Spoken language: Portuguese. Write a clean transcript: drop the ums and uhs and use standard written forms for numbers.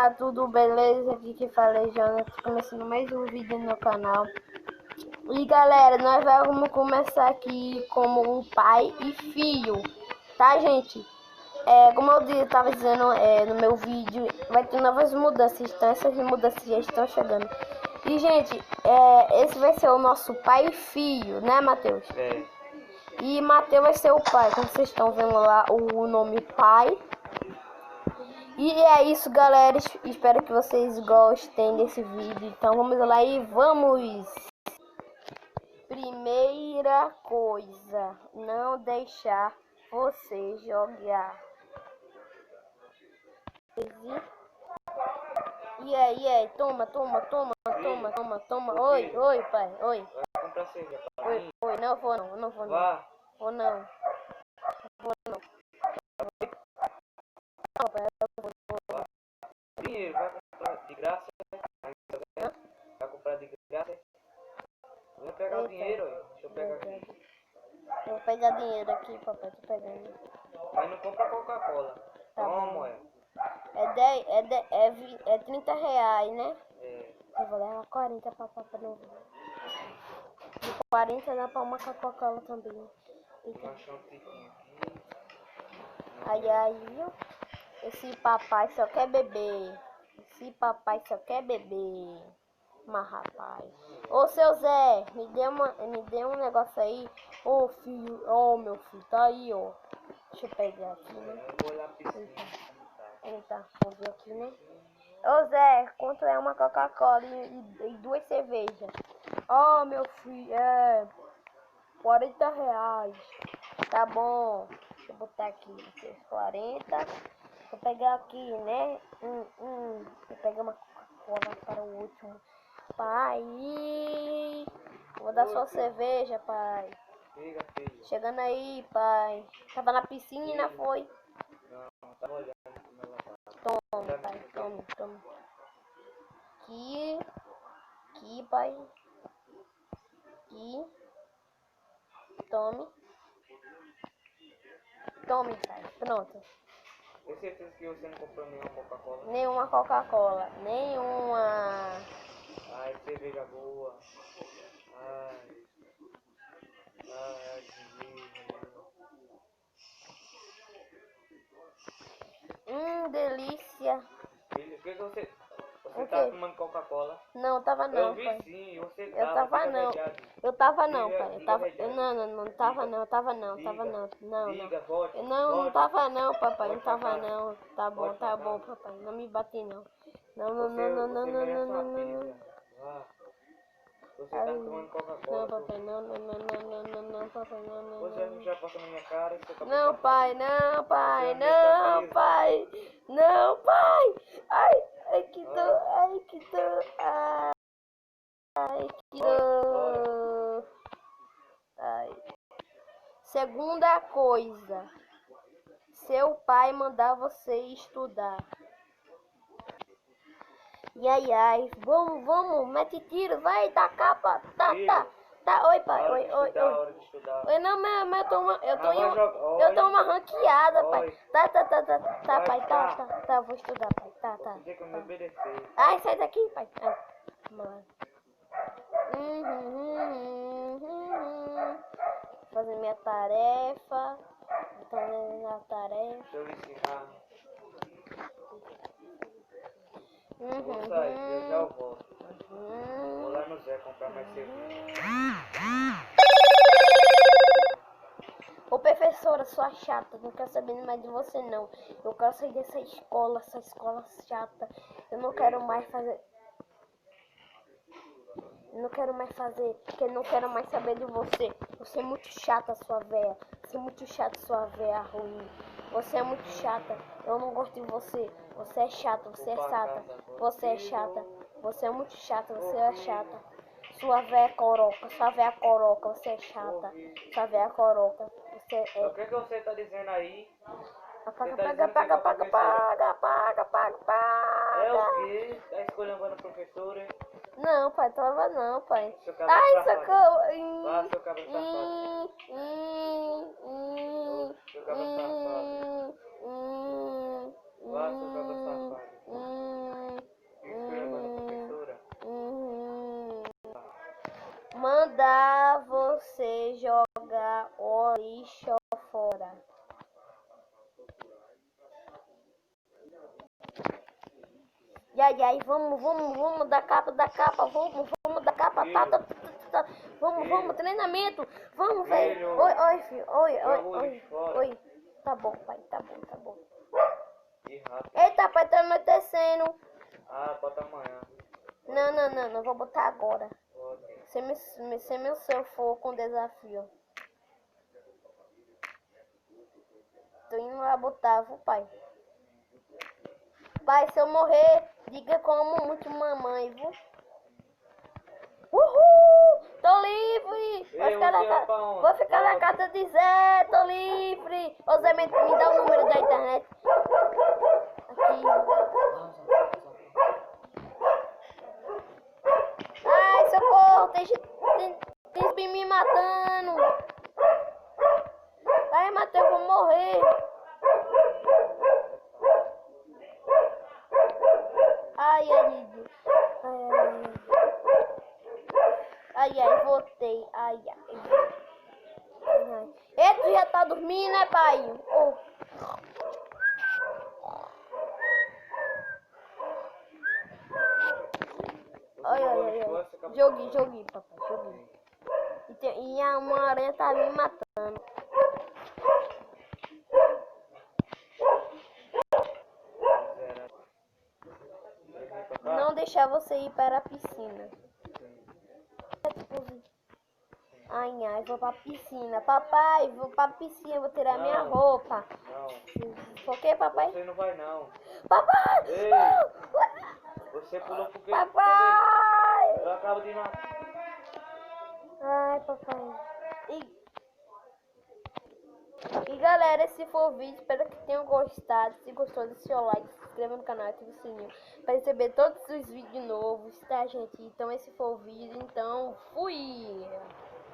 Olá, tudo beleza? Aqui que fala é Jonas, começando mais um vídeo no canal. E galera, nós vamos começar aqui como um pai e filho, tá gente? Como eu tava dizendo no meu vídeo, vai ter novas mudanças, então essas mudanças já estão chegando. E gente, esse vai ser o nosso pai e filho, né Matheus? E Matheus vai ser o pai, como vocês estão vendo lá o nome pai. E é isso, galera. Espero que vocês gostem desse vídeo. Então vamos lá e vamos! Primeira coisa, não deixar você jogar. E aí, toma. Oi, pai, oi. Vai comprar cerveja pra mim? Oi, não vou não. Vá. Vou não. Não, pai, Dinheiro, vai comprar de graça? Vai comprar de graça? Vou pegar o dinheiro, aí. Deixa eu pegar aqui. eu vou pegar dinheiro aqui, papai, tô pegando. Mas não compra Coca-Cola. Tá Toma, bom. é. É 30 reais, né? É. Eu vou levar 40 pra papai não ver. De 40 dá pra uma Coca-Cola também. Vou achar um tiquinho aqui. Aí, ó. Esse papai só quer beber. Mas rapaz. Ô seu Zé, me dê um negócio aí. Ô filho, ô meu filho, tá aí, ó. Deixa eu pegar aqui, né? Eu vou olhar a piscina. Eita, vou ver aqui, né? Ô Zé, quanto é uma Coca-Cola e duas cervejas? Ó meu filho, 40 reais. Tá bom. Deixa eu botar aqui. 40. Vou pegar aqui, né? Vou pegar uma Coca-Cola para o último. Pai. Vou dar só cerveja, pai. Liga, filho. Chegando aí, pai. Tava na piscina, foi? Não, tá olhando como ela tá. Tome, pai. Tome. Aqui, pai. Aqui. Tome, pai. Pronto. Tenho certeza que você não comprou nenhuma Coca-Cola? Nenhuma Coca-Cola. Nenhuma. Ai, cerveja boa. Ai, Delícia. filho, por que você O tá quê? tomando Coca-Cola? Não, tava não, Eu vi pai. sim, você Eu tava não. Eu tava não, pai. Eu tava. Não tava não. Tava não. Não. Diga, volte. Não tava não, papai. Não Volte pra tava casa. não. Tá Volte pra bom, casa. papai. Não me bate não. Não, Você merece uma pizza. Vá. Você tá tomando Coca-Cola. Não, papai. Não, papai. Você já passou na minha cara. Você tá Não, pai. Não, pai. Você Não, é pai. Não, pai. Ai, que dor. Ai, que dor. Ai, que dor. Ai. Segunda coisa. Seu pai mandar você estudar. E ai. Vamos. Mete tiro. Vai, dá capa. Tá. Oi, pai. Oi. Hora de estudar. Oi, não, mas eu tô uma ranqueada, Oi. pai. Tá, pai. Tá, vou estudar, pai. Tá. Você que eu me obedecer. Ai, sai daqui, pai. Ai, vamos lá. Fazer minha tarefa. Deixa eu ensinar. Vou sair, já eu volto. Vou lá no Zé comprar mais cerveja. Ô professora, sua chata, não quero saber mais de você não. Eu quero sair dessa escola, essa escola chata. Eu não quero mais fazer. Porque eu não quero mais saber de você. Você é muito chata, sua véia. Você é muito chata, sua véia ruim. Você é muito chata. Eu não gosto de você. Você é chata, você é chata. Você é chata. Você é muito chata, você é chata. Sua véia coroca, você é chata. Sua véia coroca. Você é. O que você tá dizendo aí? Paga. É o quê? Tá escolhendo a professora? Não, pai, tava não, pai. Seu cabelo Ai, safado. socorro. Vá, seu cabelo safado. Seu cabelo safado. Vá, seu cabelo safado. mandar você jogar o lixo fora. E aí, vamos da capa, vamos da capa, tá. Vamos, treinamento, vamos, velho. Oi, filho, oi. Tá bom, pai, tá bom. Eita, pai, tá anoitecendo. Ah, bota amanhã. Não, vou botar agora. Se meu seu for com desafio. Tô indo lá botar, viu, pai? Pai, se eu morrer, diga como muito mamãe, viu? Uhul! Tô livre! Vou ficar na casa de Zé, tô livre! Ô Zé, me dá o número da internet. Aqui. Ai, socorro! Tem zumbi me matando! Ai, Matheus, eu vou morrer! Ai, voltei. Ai. E tu já tá dormindo, né, pai? Oh. Ai. Joguei, papai, joguei. E uma aranha tá me matando. Não deixar você ir para a piscina. Ai, vou pra piscina. Papai, vou pra piscina, vou tirar minha roupa. Não. Por que, papai? Você não vai, não. Papai! Ei, você pulou porque... Papai! Eu acabo de matar. Ai, papai. E galera, esse foi o vídeo. Espero que tenham gostado. Se gostou, deixe seu like, se inscreva no canal e ative o sininho para receber todos os vídeos novos, tá, gente? Então esse foi o vídeo. Então, fui!